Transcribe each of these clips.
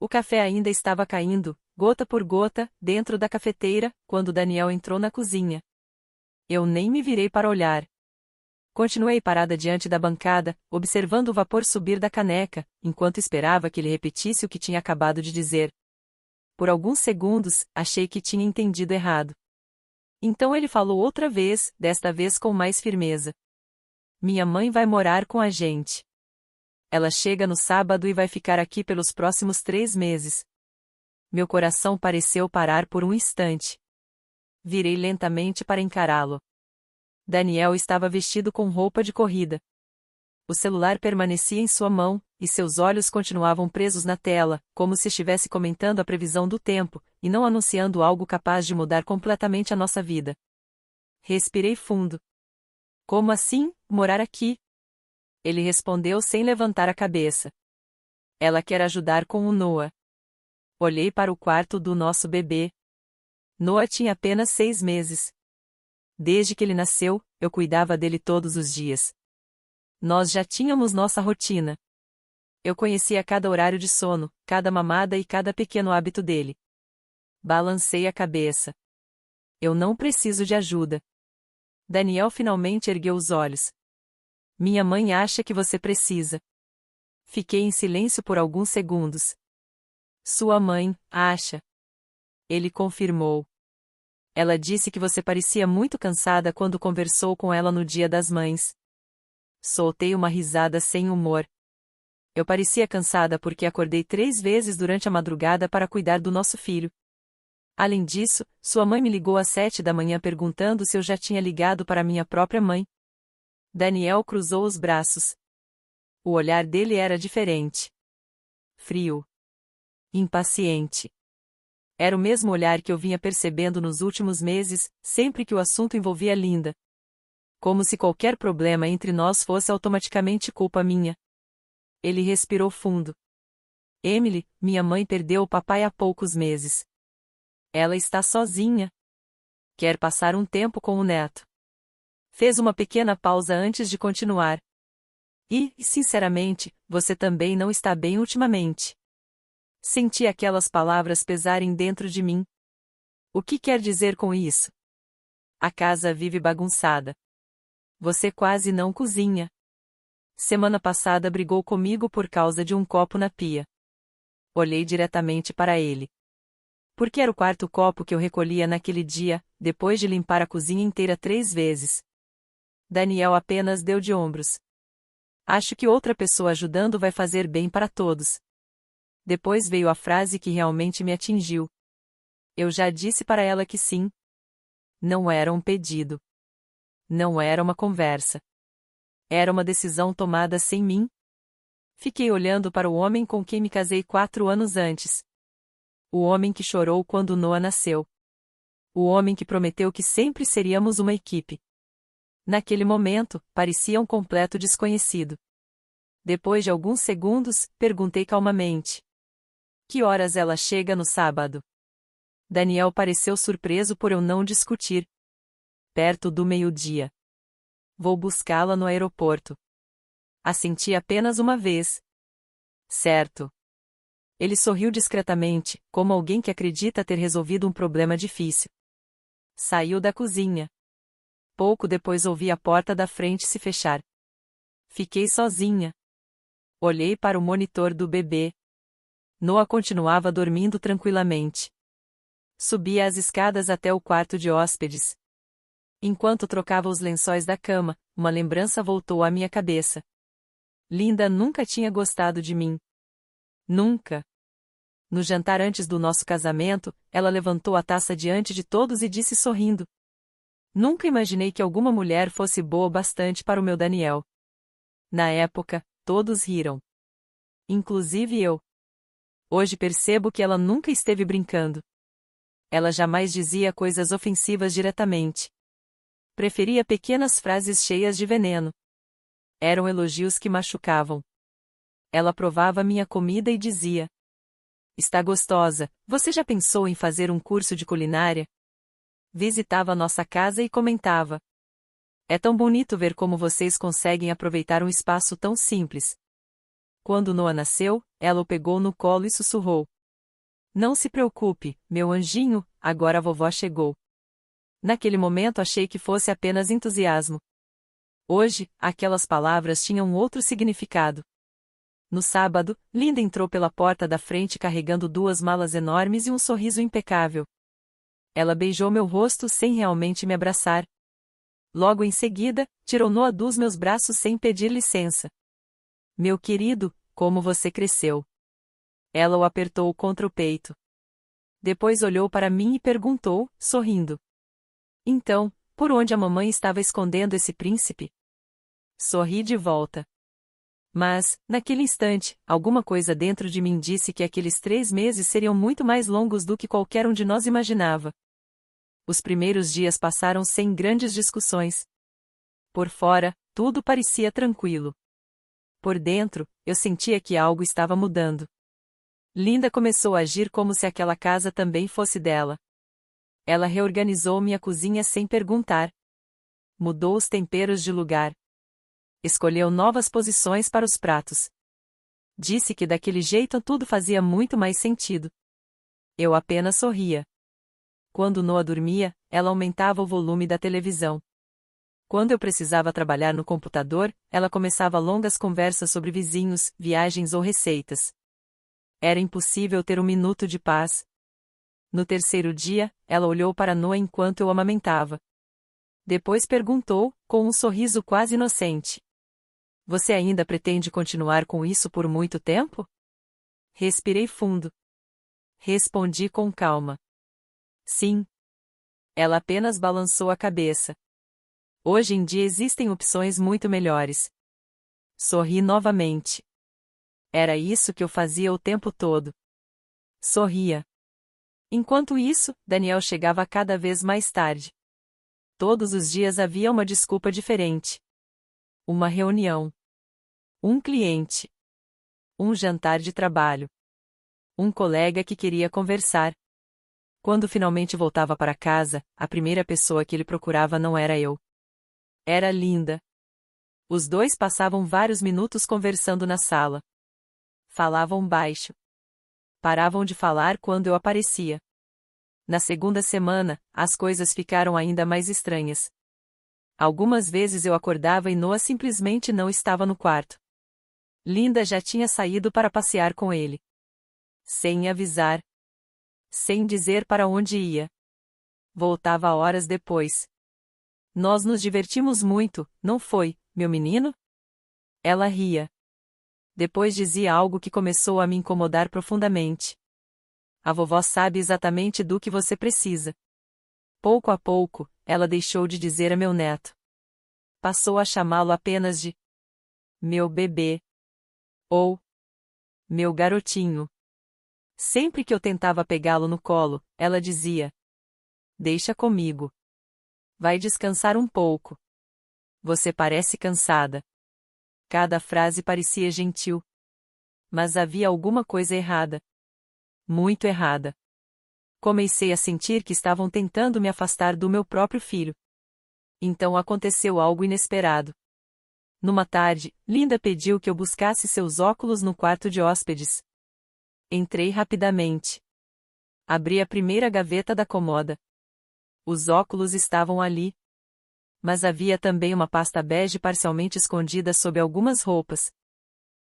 O café ainda estava caindo, gota por gota, dentro da cafeteira, quando Daniel entrou na cozinha. Eu nem me virei para olhar. Continuei parada diante da bancada, observando o vapor subir da caneca, enquanto esperava que ele repetisse o que tinha acabado de dizer. Por alguns segundos, achei que tinha entendido errado. Então ele falou outra vez, desta vez com mais firmeza. Minha mãe vai morar com a gente. Ela chega no sábado e vai ficar aqui pelos próximos 3 meses. Meu coração pareceu parar por um instante. Virei lentamente para encará-lo. Daniel estava vestido com roupa de corrida. O celular permanecia em sua mão, e seus olhos continuavam presos na tela, como se estivesse comentando a previsão do tempo, e não anunciando algo capaz de mudar completamente a nossa vida. Respirei fundo. Como assim, morar aqui? Ele respondeu sem levantar a cabeça. Ela quer ajudar com o Noah. Olhei para o quarto do nosso bebê. Noah tinha apenas 6 meses. Desde que ele nasceu, eu cuidava dele todos os dias. Nós já tínhamos nossa rotina. Eu conhecia cada horário de sono, cada mamada e cada pequeno hábito dele. Balancei a cabeça. Eu não preciso de ajuda. Daniel finalmente ergueu os olhos. Minha mãe acha que você precisa. Fiquei em silêncio por alguns segundos. Sua mãe acha. Ele confirmou. Ela disse que você parecia muito cansada quando conversou com ela no Dia das Mães. Soltei uma risada sem humor. Eu parecia cansada porque acordei 3 vezes durante a madrugada para cuidar do nosso filho. Além disso, sua mãe me ligou às 7 da manhã perguntando se eu já tinha ligado para minha própria mãe. Daniel cruzou os braços. O olhar dele era diferente. Frio. Impaciente. Era o mesmo olhar que eu vinha percebendo nos últimos meses, sempre que o assunto envolvia Linda. Como se qualquer problema entre nós fosse automaticamente culpa minha. Ele respirou fundo. Emily, minha mãe perdeu o papai há poucos meses. Ela está sozinha. Quer passar um tempo com o neto. Fez uma pequena pausa antes de continuar. E, sinceramente, você também não está bem ultimamente. Senti aquelas palavras pesarem dentro de mim. O que quer dizer com isso? A casa vive bagunçada. Você quase não cozinha. Semana passada brigou comigo por causa de um copo na pia. Olhei diretamente para ele. Porque era o 4º copo que eu recolhia naquele dia, depois de limpar a cozinha inteira 3 vezes. Daniel apenas deu de ombros. Acho que outra pessoa ajudando vai fazer bem para todos. Depois veio a frase que realmente me atingiu. Eu já disse para ela que sim. Não era um pedido. Não era uma conversa. Era uma decisão tomada sem mim. Fiquei olhando para o homem com quem me casei 4 anos antes. O homem que chorou quando Noah nasceu. O homem que prometeu que sempre seríamos uma equipe. Naquele momento, parecia um completo desconhecido. Depois de alguns segundos, perguntei calmamente. Que horas ela chega no sábado? Daniel pareceu surpreso por eu não discutir. Perto do meio-dia. Vou buscá-la no aeroporto. Assenti apenas uma vez. Certo. Ele sorriu discretamente, como alguém que acredita ter resolvido um problema difícil. Saiu da cozinha. Pouco depois ouvi a porta da frente se fechar. Fiquei sozinha. Olhei para o monitor do bebê. Noah continuava dormindo tranquilamente. Subi as escadas até o quarto de hóspedes. Enquanto trocava os lençóis da cama, uma lembrança voltou à minha cabeça. Linda nunca tinha gostado de mim. Nunca. No jantar antes do nosso casamento, ela levantou a taça diante de todos e disse sorrindo. Nunca imaginei que alguma mulher fosse boa o bastante para o meu Daniel. Na época, todos riram. Inclusive eu. Hoje percebo que ela nunca esteve brincando. Ela jamais dizia coisas ofensivas diretamente. Preferia pequenas frases cheias de veneno. Eram elogios que machucavam. Ela provava minha comida e dizia: Está gostosa, você já pensou em fazer um curso de culinária? Visitava nossa casa e comentava: É tão bonito ver como vocês conseguem aproveitar um espaço tão simples. Quando Noah nasceu, ela o pegou no colo e sussurrou: "Não se preocupe, meu anjinho, agora a vovó chegou." Naquele momento achei que fosse apenas entusiasmo. Hoje, aquelas palavras tinham outro significado. No sábado, Linda entrou pela porta da frente carregando 2 malas enormes e um sorriso impecável. Ela beijou meu rosto sem realmente me abraçar. Logo em seguida, tirou Noah dos meus braços sem pedir licença. "Meu querido, como você cresceu." Ela o apertou contra o peito. Depois olhou para mim e perguntou, sorrindo: "Então, por onde a mamãe estava escondendo esse príncipe?" Sorri de volta. Mas, naquele instante, alguma coisa dentro de mim disse que aqueles 3 meses seriam muito mais longos do que qualquer um de nós imaginava. Os primeiros dias passaram sem grandes discussões. Por fora, tudo parecia tranquilo. Por dentro, eu sentia que algo estava mudando. Linda começou a agir como se aquela casa também fosse dela. Ela reorganizou minha cozinha sem perguntar. Mudou os temperos de lugar. Escolheu novas posições para os pratos. Disse que daquele jeito tudo fazia muito mais sentido. Eu apenas sorria. Quando Noah dormia, ela aumentava o volume da televisão. Quando eu precisava trabalhar no computador, ela começava longas conversas sobre vizinhos, viagens ou receitas. Era impossível ter um minuto de paz. No terceiro dia, ela olhou para Noah enquanto eu amamentava. Depois perguntou, com um sorriso quase inocente: "Você ainda pretende continuar com isso por muito tempo?" Respirei fundo. Respondi com calma: "Sim." Ela apenas balançou a cabeça. "Hoje em dia existem opções muito melhores." Sorri novamente. Era isso que eu fazia o tempo todo. Sorria. Enquanto isso, Daniel chegava cada vez mais tarde. Todos os dias havia uma desculpa diferente. Uma reunião. Um cliente. Um jantar de trabalho. Um colega que queria conversar. Quando finalmente voltava para casa, a primeira pessoa que ele procurava não era eu. Era Linda. Os dois passavam vários minutos conversando na sala. Falavam baixo. Paravam de falar quando eu aparecia. Na segunda semana, as coisas ficaram ainda mais estranhas. Algumas vezes eu acordava e Noah simplesmente não estava no quarto. Linda já tinha saído para passear com ele. Sem avisar. Sem dizer para onde ia. Voltava horas depois. "Nós nos divertimos muito, não foi, meu menino?" Ela ria. Depois dizia algo que começou a me incomodar profundamente. "A vovó sabe exatamente do que você precisa." Pouco a pouco, ela deixou de dizer a meu neto. Passou a chamá-lo apenas de "meu bebê" ou "meu garotinho." Sempre que eu tentava pegá-lo no colo, ela dizia: "Deixa comigo. Vai descansar um pouco. Você parece cansada." Cada frase parecia gentil. Mas havia alguma coisa errada. Muito errada. Comecei a sentir que estavam tentando me afastar do meu próprio filho. Então aconteceu algo inesperado. Numa tarde, Linda pediu que eu buscasse seus óculos no quarto de hóspedes. Entrei rapidamente. Abri a primeira gaveta da comoda. Os óculos estavam ali. Mas havia também uma pasta bege parcialmente escondida sob algumas roupas.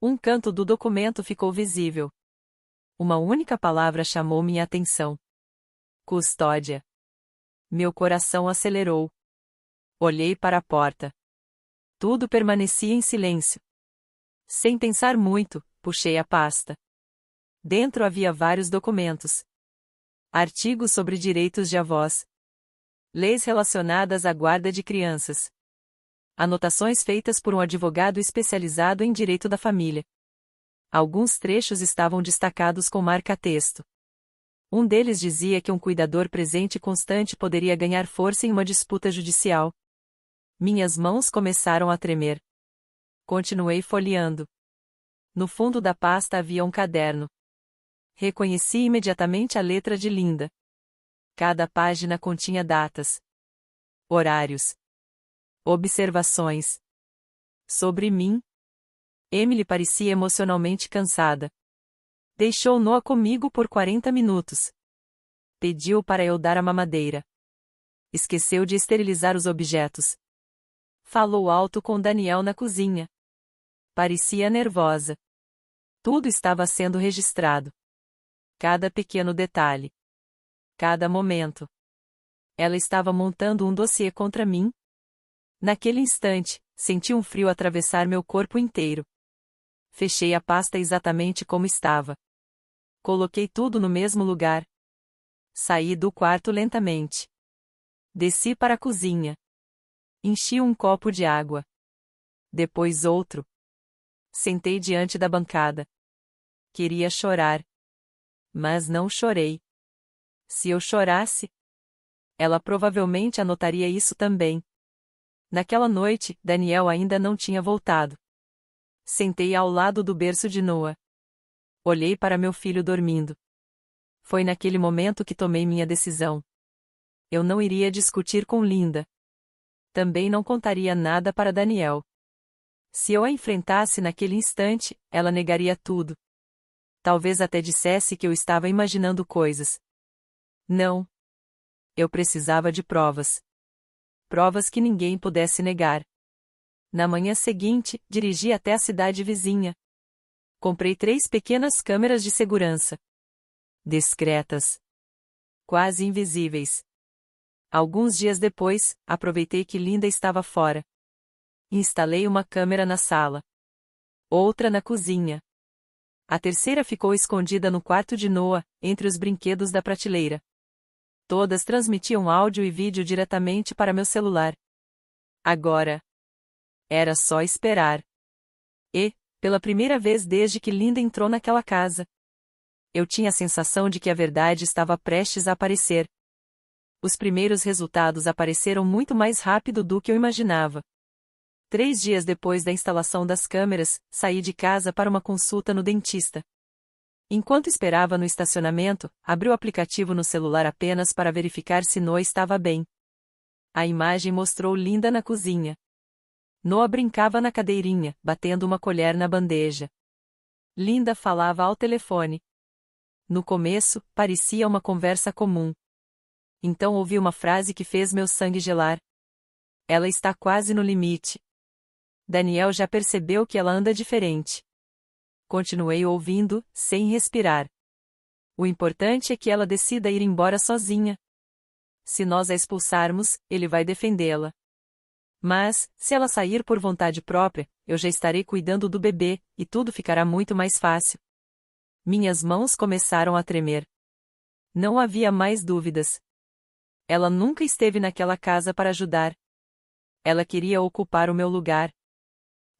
Um canto do documento ficou visível. Uma única palavra chamou minha atenção: custódia. Meu coração acelerou. Olhei para a porta. Tudo permanecia em silêncio. Sem pensar muito, puxei a pasta. Dentro havia vários documentos. Artigos sobre direitos de avós. Leis relacionadas à guarda de crianças. Anotações feitas por um advogado especializado em direito da família. Alguns trechos estavam destacados com marca-texto. Um deles dizia que um cuidador presente e constante poderia ganhar força em uma disputa judicial. Minhas mãos começaram a tremer. Continuei folheando. No fundo da pasta havia um caderno. Reconheci imediatamente a letra de Linda. Cada página continha datas, horários, observações sobre mim. Emily parecia emocionalmente cansada. Deixou Noah comigo por 40 minutos. Pediu para eu dar a mamadeira. Esqueceu de esterilizar os objetos. Falou alto com Daniel na cozinha. Parecia nervosa. Tudo estava sendo registrado. Cada pequeno detalhe. Cada momento. Ela estava montando um dossiê contra mim. Naquele instante, senti um frio atravessar meu corpo inteiro. Fechei a pasta exatamente como estava. Coloquei tudo no mesmo lugar. Saí do quarto lentamente. Desci para a cozinha. Enchi um copo de água. Depois outro. Sentei diante da bancada. Queria chorar. Mas não chorei. Se eu chorasse, ela provavelmente anotaria isso também. Naquela noite, Daniel ainda não tinha voltado. Sentei ao lado do berço de Noah. Olhei para meu filho dormindo. Foi naquele momento que tomei minha decisão. Eu não iria discutir com Linda. Também não contaria nada para Daniel. Se eu a enfrentasse naquele instante, ela negaria tudo. Talvez até dissesse que eu estava imaginando coisas. Não. Eu precisava de provas. Provas que ninguém pudesse negar. Na manhã seguinte, dirigi até a cidade vizinha. Comprei 3 pequenas câmeras de segurança. Discretas. Quase invisíveis. Alguns dias depois, aproveitei que Linda estava fora. Instalei uma câmera na sala. Outra na cozinha. A terceira ficou escondida no quarto de Noah, entre os brinquedos da prateleira. Todas transmitiam áudio e vídeo diretamente para meu celular. Agora. Era só esperar. E, pela primeira vez desde que Linda entrou naquela casa, eu tinha a sensação de que a verdade estava prestes a aparecer. Os primeiros resultados apareceram muito mais rápido do que eu imaginava. 3 dias depois da instalação das câmeras, saí de casa para uma consulta no dentista. Enquanto esperava no estacionamento, abri o aplicativo no celular apenas para verificar se Noah estava bem. A imagem mostrou Linda na cozinha. Noah brincava na cadeirinha, batendo uma colher na bandeja. Linda falava ao telefone. No começo, parecia uma conversa comum. Então ouvi uma frase que fez meu sangue gelar. Ela está quase no limite. Daniel já percebeu que ela anda diferente. Continuei ouvindo, sem respirar. O importante é que ela decida ir embora sozinha. Se nós a expulsarmos, ele vai defendê-la. Mas, se ela sair por vontade própria, eu já estarei cuidando do bebê, e tudo ficará muito mais fácil. Minhas mãos começaram a tremer. Não havia mais dúvidas. Ela nunca esteve naquela casa para ajudar. Ela queria ocupar o meu lugar.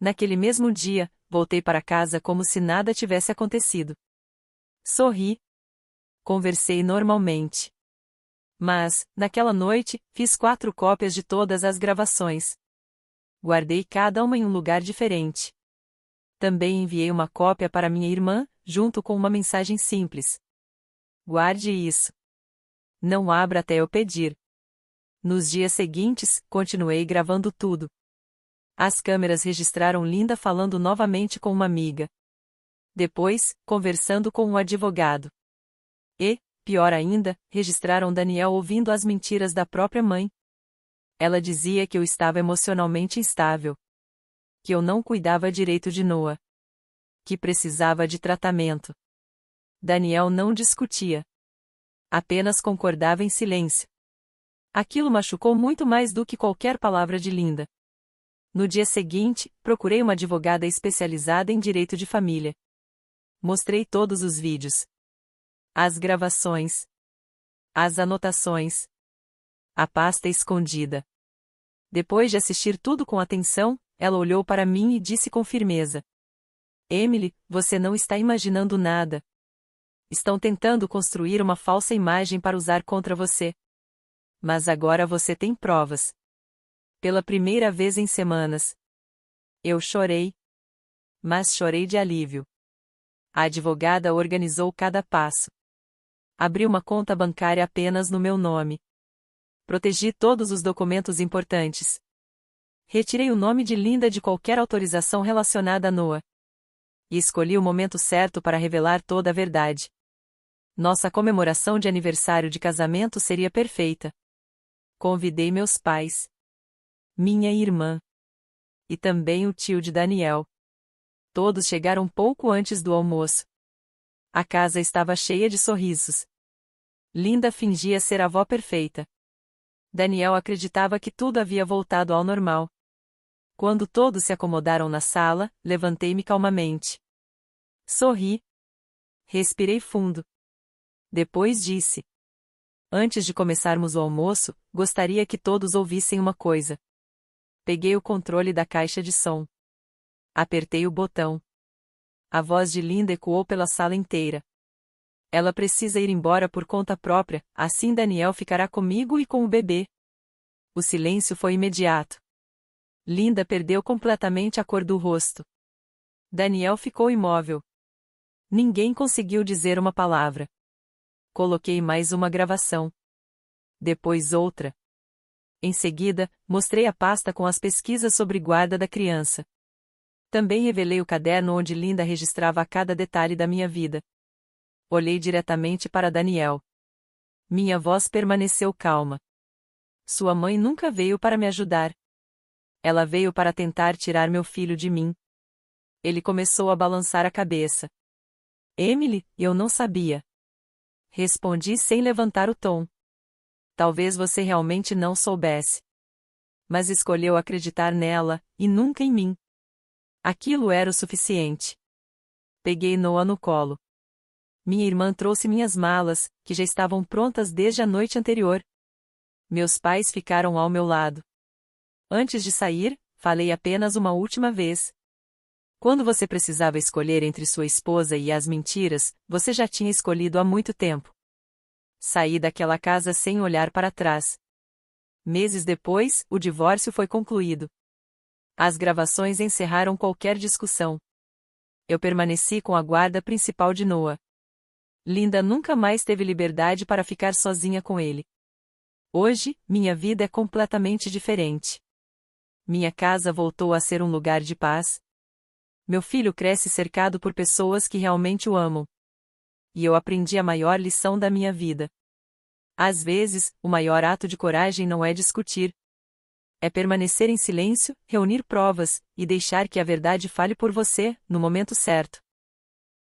Naquele mesmo dia, voltei para casa como se nada tivesse acontecido. Sorri. Conversei normalmente. Mas, naquela noite, fiz 4 cópias de todas as gravações. Guardei cada uma em um lugar diferente. Também enviei uma cópia para minha irmã, junto com uma mensagem simples. Guarde isso. Não abra até eu pedir. Nos dias seguintes, continuei gravando tudo. As câmeras registraram Linda falando novamente com uma amiga. Depois, conversando com um advogado. E, pior ainda, registraram Daniel ouvindo as mentiras da própria mãe. Ela dizia que eu estava emocionalmente instável. Que eu não cuidava direito de Noah. Que precisava de tratamento. Daniel não discutia. Apenas concordava em silêncio. Aquilo machucou muito mais do que qualquer palavra de Linda. No dia seguinte, procurei uma advogada especializada em direito de família. Mostrei todos os vídeos. As gravações. As anotações. A pasta escondida. Depois de assistir tudo com atenção, ela olhou para mim e disse com firmeza: Emily, você não está imaginando nada. Estão tentando construir uma falsa imagem para usar contra você. Mas agora você tem provas. Pela primeira vez em semanas. Eu chorei. Mas chorei de alívio. A advogada organizou cada passo. Abri uma conta bancária apenas no meu nome. Protegi todos os documentos importantes. Retirei o nome de Linda de qualquer autorização relacionada a Noah. E escolhi o momento certo para revelar toda a verdade. Nossa comemoração de aniversário de casamento seria perfeita. Convidei meus pais, minha irmã e também o tio de Daniel. Todos chegaram pouco antes do almoço. A casa estava cheia de sorrisos. Linda fingia ser a avó perfeita. Daniel acreditava que tudo havia voltado ao normal. Quando todos se acomodaram na sala, levantei-me calmamente. Sorri. Respirei fundo. Depois disse: antes de começarmos o almoço, gostaria que todos ouvissem uma coisa. Peguei o controle da caixa de som. Apertei o botão. A voz de Linda ecoou pela sala inteira. Ela precisa ir embora por conta própria, assim Daniel ficará comigo e com o bebê. O silêncio foi imediato. Linda perdeu completamente a cor do rosto. Daniel ficou imóvel. Ninguém conseguiu dizer uma palavra. Coloquei mais uma gravação. Depois outra. Em seguida, mostrei a pasta com as pesquisas sobre guarda da criança. Também revelei o caderno onde Linda registrava cada detalhe da minha vida. Olhei diretamente para Daniel. Minha voz permaneceu calma. Sua mãe nunca veio para me ajudar. Ela veio para tentar tirar meu filho de mim. Ele começou a balançar a cabeça. Emily, eu não sabia. Respondi sem levantar o tom. Talvez você realmente não soubesse. Mas escolheu acreditar nela, e nunca em mim. Aquilo era o suficiente. Peguei Noah no colo. Minha irmã trouxe minhas malas, que já estavam prontas desde a noite anterior. Meus pais ficaram ao meu lado. Antes de sair, falei apenas uma última vez. Quando você precisava escolher entre sua esposa e as mentiras, você já tinha escolhido há muito tempo. Saí daquela casa sem olhar para trás. Meses depois, o divórcio foi concluído. As gravações encerraram qualquer discussão. Eu permaneci com a guarda principal de Noah. Linda nunca mais teve liberdade para ficar sozinha com ele. Hoje, minha vida é completamente diferente. Minha casa voltou a ser um lugar de paz. Meu filho cresce cercado por pessoas que realmente o amam. E eu aprendi a maior lição da minha vida. Às vezes, o maior ato de coragem não é discutir. É permanecer em silêncio, reunir provas, e deixar que a verdade fale por você, no momento certo.